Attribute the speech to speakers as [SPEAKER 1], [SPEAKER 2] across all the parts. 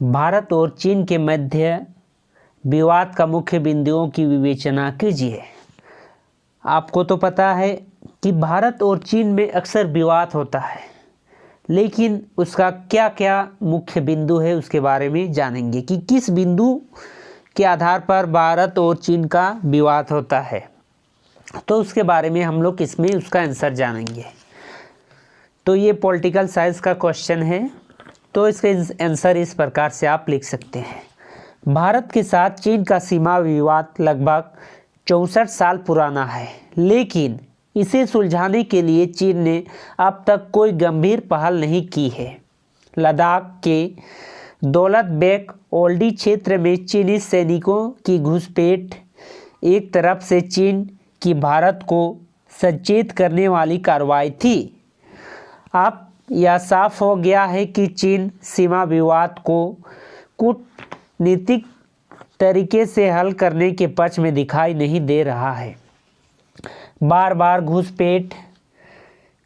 [SPEAKER 1] भारत और चीन के मध्य विवाद का मुख्य बिंदुओं की विवेचना कीजिए। आपको तो पता है कि भारत और चीन में अक्सर विवाद होता है, लेकिन उसका क्या क्या मुख्य बिंदु है उसके बारे में जानेंगे कि किस बिंदु के आधार पर भारत और चीन का विवाद होता है। तो उसके बारे में हम लोग इसमें उसका आंसर जानेंगे। तो ये पॉलिटिकल साइंस का क्वेश्चन है, तो इसका आंसर इस प्रकार से आप लिख सकते हैं। भारत के साथ चीन का सीमा विवाद लगभग 64 साल पुराना है, लेकिन इसे सुलझाने के लिए चीन ने अब तक कोई गंभीर पहल नहीं की है। लद्दाख के दौलत बेग ओल्डी क्षेत्र में चीनी सैनिकों की घुसपैठ एक तरफ से चीन की भारत को सचेत करने वाली कार्रवाई थी। अब यह साफ हो गया है कि चीन सीमा विवाद को कूटनीतिक तरीके से हल करने के पक्ष में दिखाई नहीं दे रहा है। बार बार घुसपैठ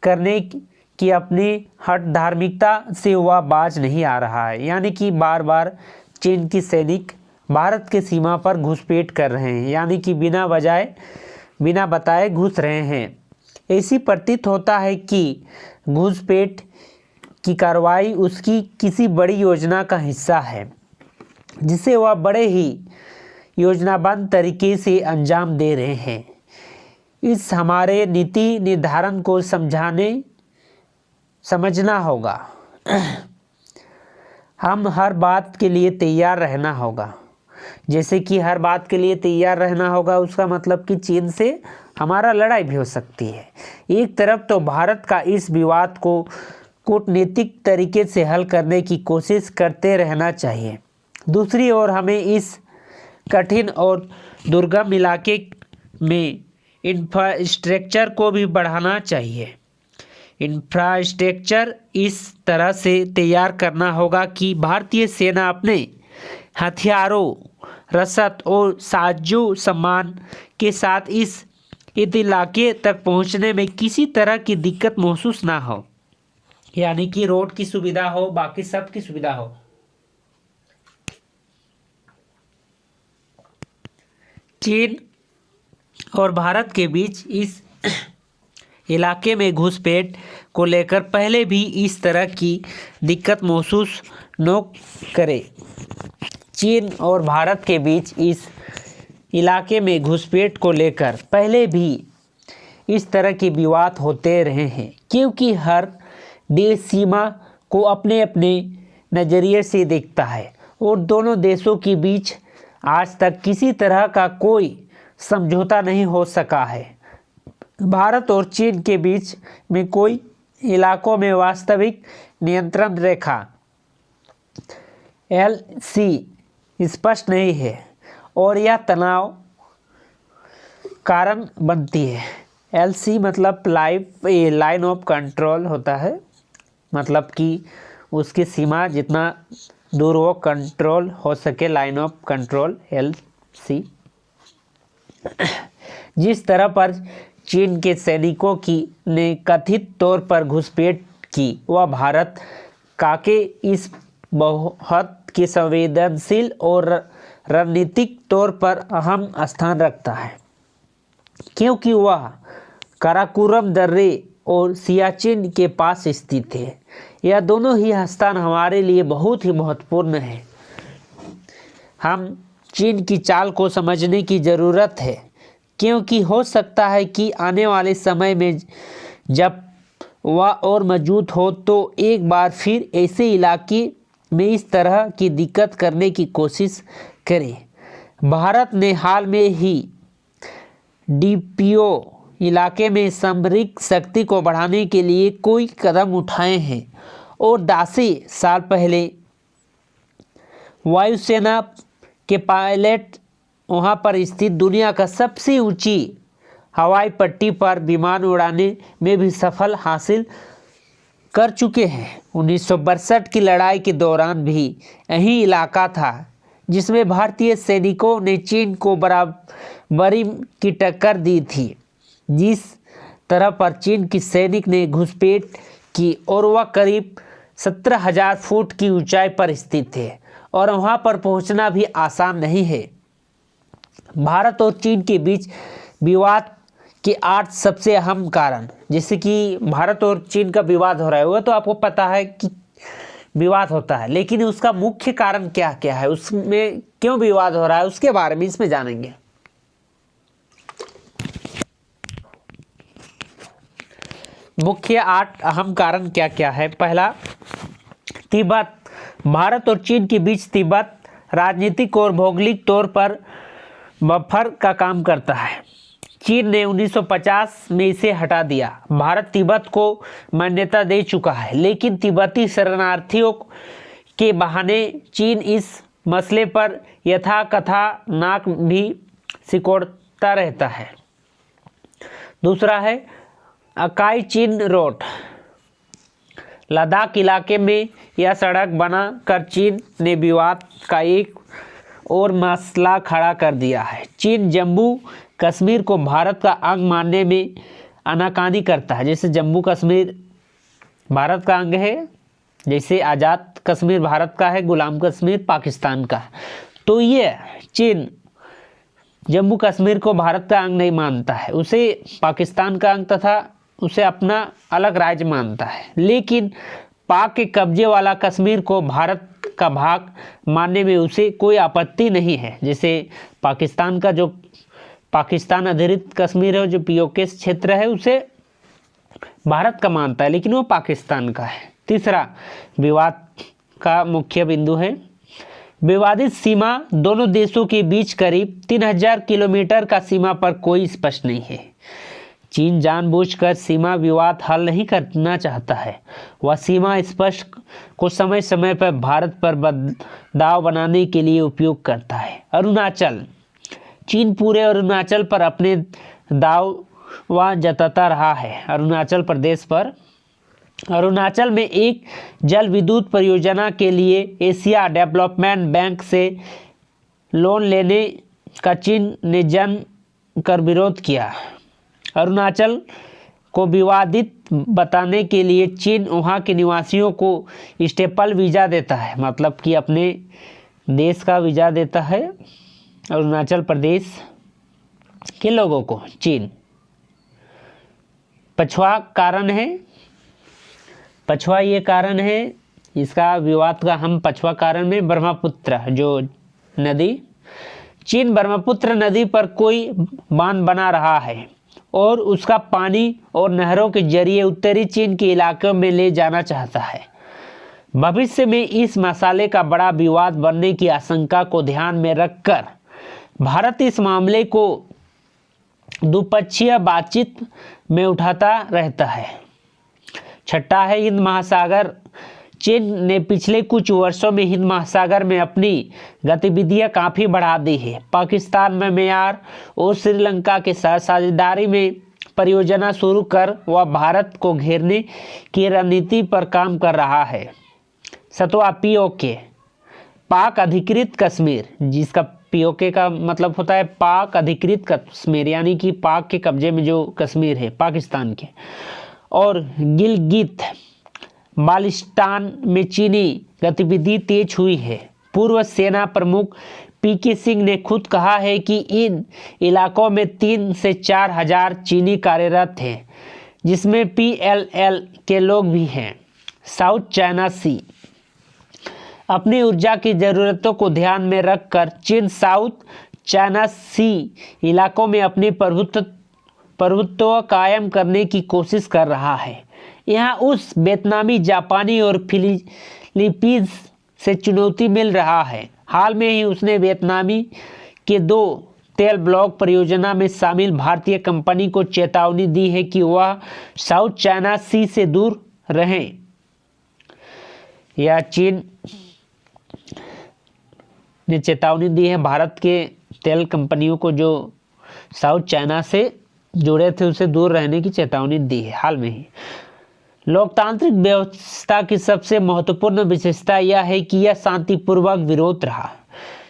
[SPEAKER 1] करने की अपनी हट धार्मिकता से वह बाज नहीं आ रहा है, यानी कि बार बार चीन की सैनिक भारत के सीमा पर घुसपैठ कर रहे हैं, यानी कि बिना बताए घुस रहे हैं। ऐसी प्रतीत होता है कि घुसपैठ की कार्रवाई उसकी किसी बड़ी योजना का हिस्सा है, जिसे वह बड़े ही योजनाबद्ध तरीके से अंजाम दे रहे हैं। इस हमारे नीति निर्धारण को समझना होगा। हम हर बात के लिए तैयार रहना होगा। जैसे कि हर बात के लिए तैयार रहना होगा, उसका मतलब कि चीन से हमारा लड़ाई भी हो सकती है। एक तरफ तो भारत का इस विवाद को कूटनीतिक तरीके से हल करने की कोशिश करते रहना चाहिए, दूसरी ओर हमें इस कठिन और दुर्गम इलाके में इंफ्रास्ट्रक्चर को भी बढ़ाना चाहिए। इंफ्रास्ट्रक्चर इस तरह से तैयार करना होगा कि भारतीय सेना अपने हथियारों, रसद और साजो सामान के साथ इस इलाके तक पहुंचने में किसी तरह की दिक्कत महसूस ना हो, यानी कि रोड की सुविधा हो, बाकी सब की सुविधा हो। चीन और भारत के बीच इस इलाके में घुसपैठ को लेकर पहले भी इस तरह की दिक्कत महसूस न करे। चीन और भारत के बीच इस इलाके में घुसपैठ को लेकर पहले भी इस तरह के विवाद होते रहे हैं, क्योंकि हर देश सीमा को अपने अपने नज़रिए से देखता है और दोनों देशों के बीच आज तक किसी तरह का कोई समझौता नहीं हो सका है। भारत और चीन के बीच में कोई इलाकों में वास्तविक नियंत्रण रेखा LC स्पष्ट नहीं है और यह तनाव कारण बनती है। LC मतलब लाइन ऑफ कंट्रोल होता है, मतलब कि उसकी सीमा जितना दूर वो कंट्रोल हो सके, लाइन ऑफ कंट्रोल LC। जिस तरह पर चीन के सैनिकों ने कथित तौर पर घुसपैठ की, वह भारत के इस बहुत के संवेदनशील और रणनीतिक तौर पर अहम स्थान रखता है, क्योंकि वह काराकोरम दर्रे और सियाचिन के पास स्थित है। यह दोनों ही स्थान हमारे लिए बहुत ही महत्वपूर्ण है। हम चीन की चाल को समझने की ज़रूरत है, क्योंकि हो सकता है कि आने वाले समय में जब वह और मौजूद हो तो एक बार फिर ऐसे इलाके में इस तरह की दिक्कत करने की कोशिश करे। भारत ने हाल में ही DPO इलाके में सामरिक शक्ति को बढ़ाने के लिए कोई कदम उठाए हैं और 10 साल पहले वायुसेना के पायलट वहां पर स्थित दुनिया का सबसे ऊंची हवाई पट्टी पर विमान उड़ाने में भी सफल हासिल कर चुके हैं। 1962 की लड़ाई के दौरान भी यही इलाका था जिसमें भारतीय सैनिकों ने चीन को बराबरी की टक्कर दी थी। जिस तरह पर चीन की सैनिक ने घुसपैठ की और वह करीब 17,000 फुट की ऊंचाई पर स्थित है और वहाँ पर पहुँचना भी आसान नहीं है। भारत और चीन के बीच विवाद के 8 सबसे अहम कारण, जैसे कि भारत और चीन का विवाद हो रहा है, वो तो आपको पता है कि विवाद होता है, लेकिन उसका मुख्य कारण क्या क्या है, उसमें क्यों विवाद हो रहा है, उसके बारे में इसमें जानेंगे। मुख्य 8 अहम कारण क्या क्या है। पहला, तिब्बत। भारत और चीन के बीच तिब्बत राजनीतिक और भौगोलिक तौर पर बफर का काम करता है। चीन ने 1950 में इसे हटा दिया। भारत तिब्बत को मान्यता दे चुका है, लेकिन तिब्बती शरणार्थियों के बहाने चीन इस मसले पर यथाकथा नाक भी सिकोड़ता रहता है। दूसरा है अकाई चीन रोड। लद्दाख इलाके में यह सड़क बना कर चीन ने विवाद का एक और मसला खड़ा कर दिया है। चीन जम्मू कश्मीर को भारत का अंग मानने में आनाकानी करता है। जैसे जम्मू कश्मीर भारत का अंग है, जैसे आज़ाद कश्मीर भारत का है, गुलाम कश्मीर पाकिस्तान का है। तो ये चीन जम्मू कश्मीर को भारत का अंग नहीं मानता है, उसे पाकिस्तान का अंग तथा उसे अपना अलग राज्य मानता है। लेकिन पाक के कब्जे वाला कश्मीर को भारत का भाग मानने में उसे कोई आपत्ति नहीं है। जैसे पाकिस्तान का जो पाकिस्तान अधिकृत कश्मीर है, जो पीओके क्षेत्र है, उसे भारत का मानता है, लेकिन वो पाकिस्तान का है। तीसरा विवाद का मुख्य बिंदु है विवादित सीमा। दोनों देशों के बीच करीब 3000 किलोमीटर का सीमा पर कोई स्पष्ट नहीं है। चीन जानबूझकर सीमा विवाद हल नहीं करना चाहता है, वह सीमा स्पष्ट को समय समय पर भारत पर दाव बनाने के लिए उपयोग करता है। अरुणाचल। चीन पूरे अरुणाचल पर अपने दावा जताता रहा है। अरुणाचल प्रदेश पर अरुणाचल में एक जल विद्युत परियोजना के लिए एशिया डेवलपमेंट बैंक से लोन लेने का चीन ने जम कर विरोध किया। अरुणाचल को विवादित बताने के लिए चीन वहाँ के निवासियों को स्टेपल वीज़ा देता है, मतलब कि अपने देश का वीज़ा देता है अरुणाचल प्रदेश के लोगों को चीन। पछवा कारण है, पछवा ये कारण है इसका विवाद का हम पछवा कारण में ब्रह्मपुत्र जो नदी। चीन ब्रह्मपुत्र नदी पर कोई बांध बना रहा है और उसका पानी और नहरों के जरिए उत्तरी चीन के इलाकों में ले जाना चाहता है। भविष्य में इस मसले का बड़ा विवाद बनने की आशंका को ध्यान में रखकर भारत इस मामले को द्विपक्षीय बातचीत में उठाता रहता है। छठा है हिंद महासागर। चीन ने पिछले कुछ वर्षों में हिंद महासागर में अपनी गतिविधियां काफ़ी बढ़ा दी है। पाकिस्तान में म्यांमार और श्रीलंका के साथ साझेदारी में परियोजना शुरू कर वह भारत को घेरने की रणनीति पर काम कर रहा है। सातवां पीओके पाक अधिकृत कश्मीर, जिसका पीओके का मतलब होता है पाक अधिकृत कश्मीर, यानी कि पाक के कब्जे में जो कश्मीर है पाकिस्तान के, और गिलगित बाल्टिस्तान में चीनी गतिविधि तेज हुई है। पूर्व सेना प्रमुख पीके सिंह ने खुद कहा है कि इन इलाकों में 3 से 4 हजार चीनी कार्यरत हैं, जिसमें पीएलएल के लोग भी हैं। साउथ चाइना सी। अपनी ऊर्जा की ज़रूरतों को ध्यान में रखकर चीन साउथ चाइना सी इलाकों में अपनी प्रभुत्व कायम करने की कोशिश कर रहा है। यहाँ उस वियतनामी, जापानी और फिलीपींस से चुनौती मिल रहा है। हाल में ही उसने वियतनामी के 2 तेल ब्लॉक परियोजना में शामिल भारतीय कंपनी को चेतावनी दी है कि वह साउथ चाइना सी से दूर रहें। या चीन ने चेतावनी दी है भारत के तेल कंपनियों को जो साउथ चाइना से जुड़े थे उसे दूर रहने की चेतावनी दी है हाल में ही। लोकतांत्रिक व्यवस्था की सबसे महत्वपूर्ण विशेषता यह है कि यह शांतिपूर्वक विरोध रहा।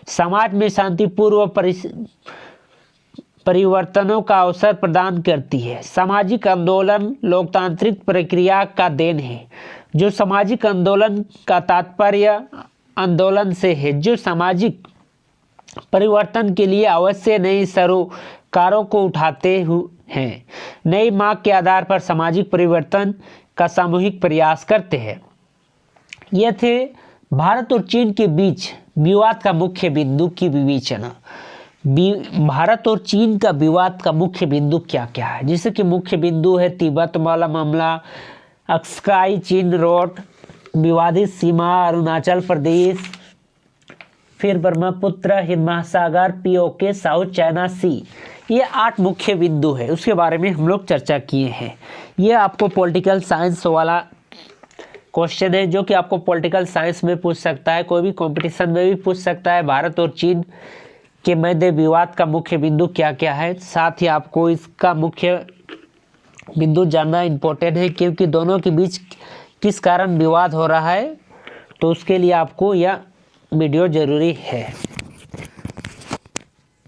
[SPEAKER 1] समाज में शांतिपूर्व परिवर्तनों का अवसर प्रदान करती है। सामाजिक आंदोलन लोकतांत्रिक प्रक्रिया का देन है। जो सामाजिक आंदोलन का तात्पर्य आंदोलन से है, जो सामाजिक परिवर्तन के लिए अवश्य नए सरोकारों को उठाते हैं, नई मांग के आधार पर सामाजिक परिवर्तन का सामूहिक प्रयास करते हैं। यह थे भारत और चीन के बीच विवाद का मुख्य बिंदु की विवेचना। भारत और चीन का विवाद का मुख्य बिंदु क्या क्या है, जैसे कि मुख्य बिंदु है तिब्बत वाला मामला, अक्साई चीन रोड, विवादित सीमा अरुणाचल प्रदेश, फिर ब्रह्मपुत्र, हिंद महासागर, पीओके, साउथ चाइना सी। ये 8 मुख्य बिंदु है, उसके बारे में हम लोग चर्चा किए हैं। ये आपको पॉलिटिकल साइंस वाला क्वेश्चन है, जो कि आपको पॉलिटिकल साइंस में पूछ सकता है, कोई भी कंपटीशन में भी पूछ सकता है। भारत और चीन के मध्य विवाद का मुख्य बिंदु क्या क्या है, साथ ही आपको इसका मुख्य बिंदु जानना इम्पोर्टेंट है, क्योंकि दोनों के बीच किस कारण विवाद हो रहा है, तो उसके लिए आपको यह वीडियो ज़रूरी है।